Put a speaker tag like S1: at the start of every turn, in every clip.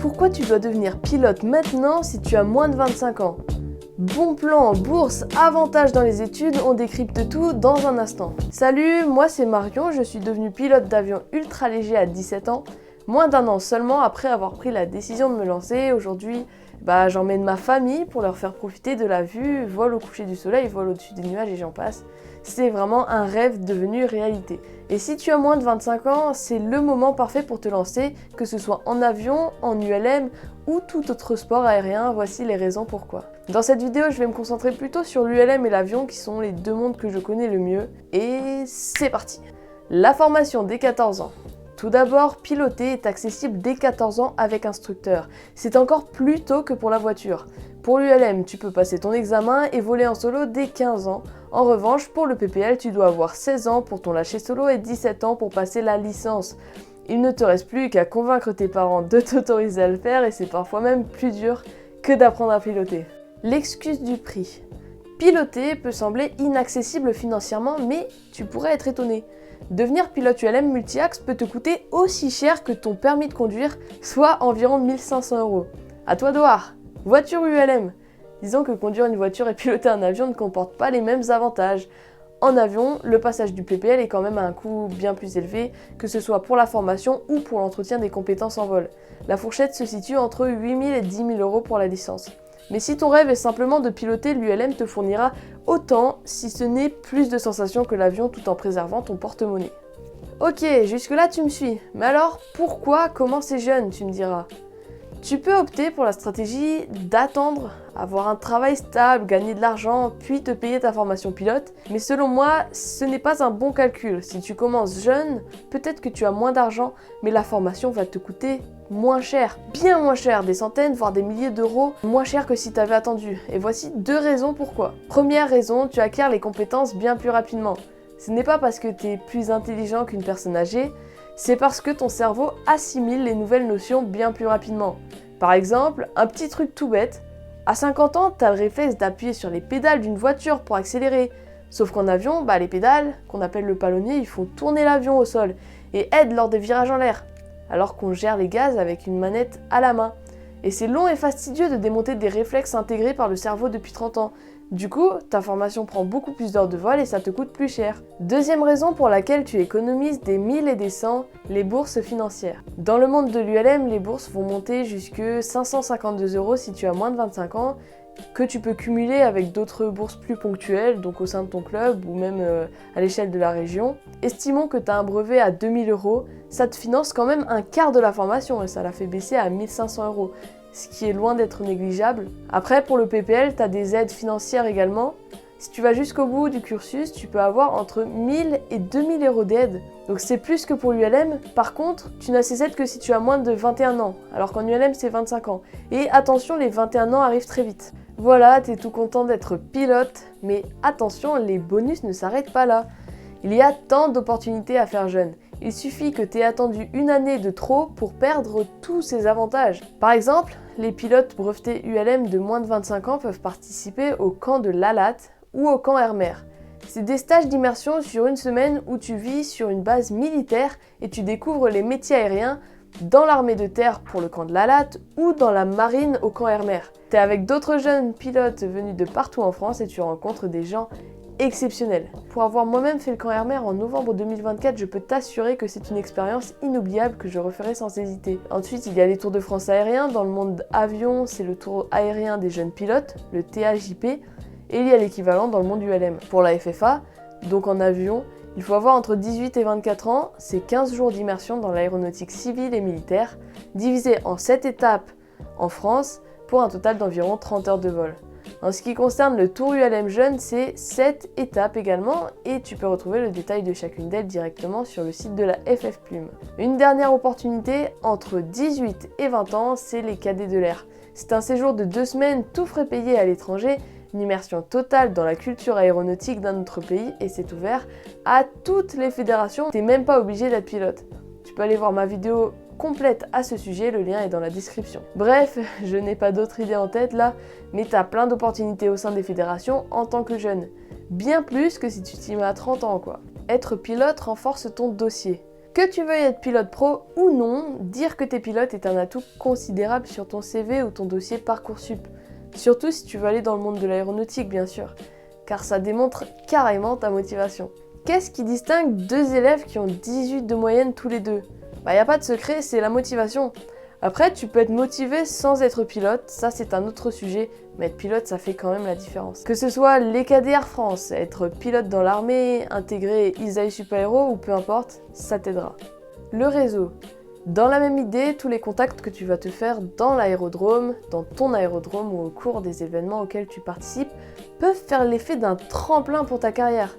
S1: Pourquoi tu dois devenir pilote maintenant si tu as moins de 25 ans? Bon plan, bourse, avantages dans les études, on décrypte tout dans un instant. Salut, moi c'est Marion, je suis devenue pilote d'avion ultra léger à 17 ans, moins d'un an seulement après avoir pris la décision de me lancer. Aujourd'hui, j'emmène ma famille pour leur faire profiter de la vue, vol au coucher du soleil, vol au-dessus des nuages et j'en passe. C'est vraiment un rêve devenu réalité. Et si tu as moins de 25 ans, c'est le moment parfait pour te lancer, que ce soit en avion, en ULM ou tout autre sport aérien, voici les raisons pourquoi. Dans cette vidéo, je vais me concentrer plutôt sur l'ULM et l'avion qui sont les deux mondes que je connais le mieux. Et c'est parti! La formation dès 14 ans. Tout d'abord, piloter est accessible dès 14 ans avec instructeur. C'est encore plus tôt que pour la voiture. Pour l'ULM, tu peux passer ton examen et voler en solo dès 15 ans. En revanche, pour le PPL, tu dois avoir 16 ans pour ton lâcher solo et 17 ans pour passer la licence. Il ne te reste plus qu'à convaincre tes parents de t'autoriser à le faire et c'est parfois même plus dur que d'apprendre à piloter. L'excuse du prix. Piloter peut sembler inaccessible financièrement, mais tu pourrais être étonné. Devenir pilote ULM multi-axe peut te coûter aussi cher que ton permis de conduire, soit environ 1500 €. À toi de voir. Voiture ULM. Disons que conduire une voiture et piloter un avion ne comportent pas les mêmes avantages. En avion, le passage du PPL est quand même à un coût bien plus élevé, que ce soit pour la formation ou pour l'entretien des compétences en vol. La fourchette se situe entre 8 000 et 10 000 € pour la licence. Mais si ton rêve est simplement de piloter, l'ULM te fournira autant, si ce n'est plus de sensations que l'avion tout en préservant ton porte-monnaie. Ok, jusque-là tu me suis. Mais alors, pourquoi commencer jeune, tu me diras? Tu peux opter pour la stratégie d'attendre, avoir un travail stable, gagner de l'argent, puis te payer ta formation pilote. Mais selon moi, ce n'est pas un bon calcul. Si tu commences jeune, peut-être que tu as moins d'argent, mais la formation va te coûter moins cher, bien moins cher, des centaines voire des milliers d'euros, moins cher que si tu avais attendu. Et voici deux raisons pourquoi. Première raison, tu acquiers les compétences bien plus rapidement. Ce n'est pas parce que tu es plus intelligent qu'une personne âgée, c'est parce que ton cerveau assimile les nouvelles notions bien plus rapidement. Par exemple, un petit truc tout bête, à 50 ans, tu as le réflexe d'appuyer sur les pédales d'une voiture pour accélérer. Sauf qu'en avion, les pédales, qu'on appelle le palonnier, ils font tourner l'avion au sol et aident lors des virages en l'air, alors qu'on gère les gaz avec une manette à la main. Et c'est long et fastidieux de démonter des réflexes intégrés par le cerveau depuis 30 ans. Du coup, ta formation prend beaucoup plus d'heures de vol et ça te coûte plus cher. Deuxième raison pour laquelle tu économises des 1000 et des 100, les bourses financières. Dans le monde de l'ULM, les bourses vont monter jusque 552 € si tu as moins de 25 ans, que tu peux cumuler avec d'autres bourses plus ponctuelles, donc au sein de ton club ou même à l'échelle de la région. Estimons que tu as un brevet à 2000 €, ça te finance quand même un quart de la formation et ça la fait baisser à 1500 €. Ce qui est loin d'être négligeable. Après, pour le PPL, tu as des aides financières également. Si tu vas jusqu'au bout du cursus, tu peux avoir entre 1000 et 2000 € d'aide. Donc c'est plus que pour l'ULM. Par contre, tu n'as ces aides que si tu as moins de 21 ans, alors qu'en ULM c'est 25 ans. Et attention, les 21 ans arrivent très vite. Voilà, t'es tout content d'être pilote, mais attention, les bonus ne s'arrêtent pas là. Il y a tant d'opportunités à faire jeune. Il suffit que tu aies attendu une année de trop pour perdre tous ces avantages. Par exemple, les pilotes brevetés ULM de moins de 25 ans peuvent participer au camp de l'ALAT ou au camp Air Mer. C'est des stages d'immersion sur une semaine où tu vis sur une base militaire et tu découvres les métiers aériens dans l'armée de terre pour le camp de l'ALAT ou dans la marine au camp Air Mer. Tu es avec d'autres jeunes pilotes venus de partout en France et tu rencontres des gens exceptionnel. Pour avoir moi-même fait le camp Air Mer en novembre 2024, je peux t'assurer que c'est une expérience inoubliable que je referai sans hésiter. Ensuite, il y a les Tours de France aériens. Dans le monde avion, c'est le tour aérien des jeunes pilotes, le TAJP, et il y a l'équivalent dans le monde ULM. Pour la FFA, donc en avion, il faut avoir entre 18 et 24 ans, c'est 15 jours d'immersion dans l'aéronautique civile et militaire, divisé en 7 étapes en France, pour un total d'environ 30 heures de vol. En ce qui concerne le Tour ULM Jeune, c'est 7 étapes également et tu peux retrouver le détail de chacune d'elles directement sur le site de la FF Plume. Une dernière opportunité, entre 18 et 20 ans, c'est les cadets de l'air. C'est un séjour de 2 semaines, tout frais payé à l'étranger, une immersion totale dans la culture aéronautique d'un autre pays et c'est ouvert à toutes les fédérations. T'es même pas obligé d'être pilote. Tu peux aller voir ma vidéo complète à ce sujet, le lien est dans la description. Bref, je n'ai pas d'autres idées en tête là, mais t'as plein d'opportunités au sein des fédérations en tant que jeune. Bien plus que si tu t'y mets à 30 ans quoi. Être pilote renforce ton dossier. Que tu veuilles être pilote pro ou non, dire que t'es pilote est un atout considérable sur ton CV ou ton dossier Parcoursup. Surtout si tu veux aller dans le monde de l'aéronautique, bien sûr, car ça démontre carrément ta motivation. Qu'est-ce qui distingue deux élèves qui ont 18 de moyenne tous les deux? Y a pas de secret, c'est la motivation. Après, tu peux être motivé sans être pilote, ça c'est un autre sujet, mais être pilote ça fait quand même la différence. Que ce soit l'EKD Air France, être pilote dans l'armée, intégrer Isaïe Super Héros ou peu importe, ça t'aidera. Le réseau. Dans la même idée, tous les contacts que tu vas te faire dans l'aérodrome, dans ton aérodrome ou au cours des événements auxquels tu participes, peuvent faire l'effet d'un tremplin pour ta carrière.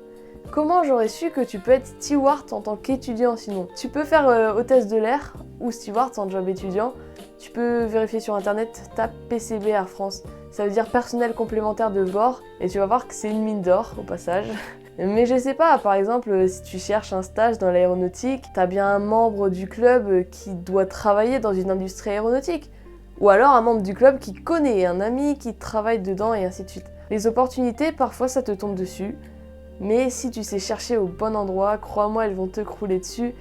S1: Comment j'aurais su que tu peux être steward en tant qu'étudiant sinon? Tu peux faire hôtesse de l'air ou steward en job étudiant. Tu peux vérifier sur internet, tape PCB Air France. Ça veut dire personnel complémentaire de bord et tu vas voir que c'est une mine d'or au passage. Mais je sais pas, par exemple, si tu cherches un stage dans l'aéronautique, t'as bien un membre du club qui doit travailler dans une industrie aéronautique. Ou alors un membre du club qui connaît un ami qui travaille dedans et ainsi de suite. Les opportunités, parfois ça te tombe dessus. Mais si tu sais chercher au bon endroit, crois-moi, elles vont te crouler dessus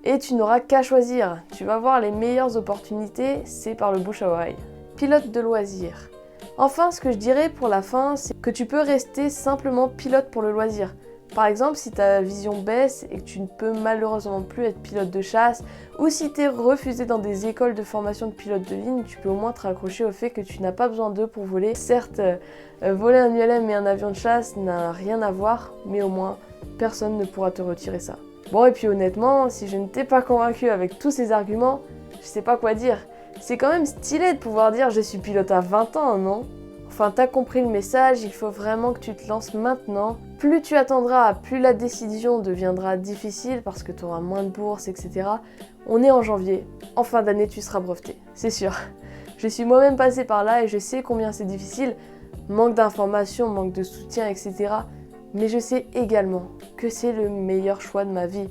S1: et tu n'auras qu'à choisir. Tu vas voir les meilleures opportunités, c'est par le bouche à oreille. Pilote de loisirs. Enfin, ce que je dirais pour la fin, c'est que tu peux rester simplement pilote pour le loisir. Par exemple, si ta vision baisse et que tu ne peux malheureusement plus être pilote de chasse, ou si tu es refusé dans des écoles de formation de pilote de ligne, tu peux au moins te raccrocher au fait que tu n'as pas besoin d'eux pour voler. Certes, voler un ULM et un avion de chasse n'a rien à voir, mais au moins, personne ne pourra te retirer ça. Bon, et puis honnêtement, si je ne t'ai pas convaincu avec tous ces arguments, je sais pas quoi dire. C'est quand même stylé de pouvoir dire je suis pilote à 20 ans, non? Enfin, t'as compris le message, il faut vraiment que tu te lances maintenant. Plus tu attendras, plus la décision deviendra difficile parce que tu auras moins de bourses, etc. On est en janvier, en fin d'année tu seras breveté, c'est sûr. Je suis moi-même passée par là et je sais combien c'est difficile. Manque d'informations, manque de soutien, etc. Mais je sais également que c'est le meilleur choix de ma vie.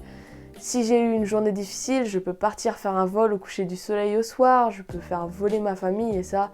S1: Si j'ai eu une journée difficile, je peux partir faire un vol au coucher du soleil au soir, je peux faire voler ma famille et ça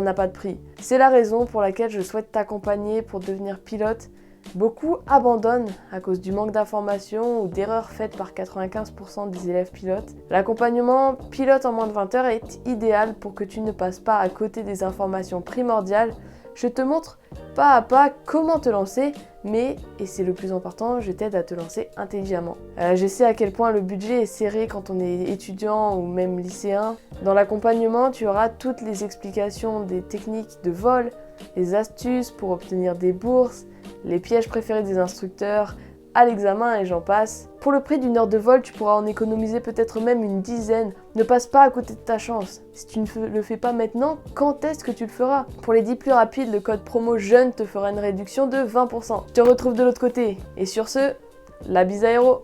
S1: n'a pas de prix. C'est la raison pour laquelle je souhaite t'accompagner pour devenir pilote. Beaucoup abandonnent à cause du manque d'informations ou d'erreurs faites par 95% des élèves pilotes. L'accompagnement pilote en moins de 20 heures est idéal pour que tu ne passes pas à côté des informations primordiales. Je te montre pas à pas comment te lancer, mais, et c'est le plus important, je t'aide à te lancer intelligemment. Je sais à quel point le budget est serré quand on est étudiant ou même lycéen. Dans l'accompagnement, tu auras toutes les explications des techniques de vol, les astuces pour obtenir des bourses, les pièges préférés des instructeurs, à l'examen et j'en passe. Pour le prix d'une heure de vol, tu pourras en économiser peut-être même une dizaine. Ne passe pas à côté de ta chance. Si tu ne le fais pas maintenant, quand est-ce que tu le feras? Pour les 10 plus rapides, le code promo jeune te fera une réduction de 20%. Je te retrouve de l'autre côté. Et sur ce, la bise aéro.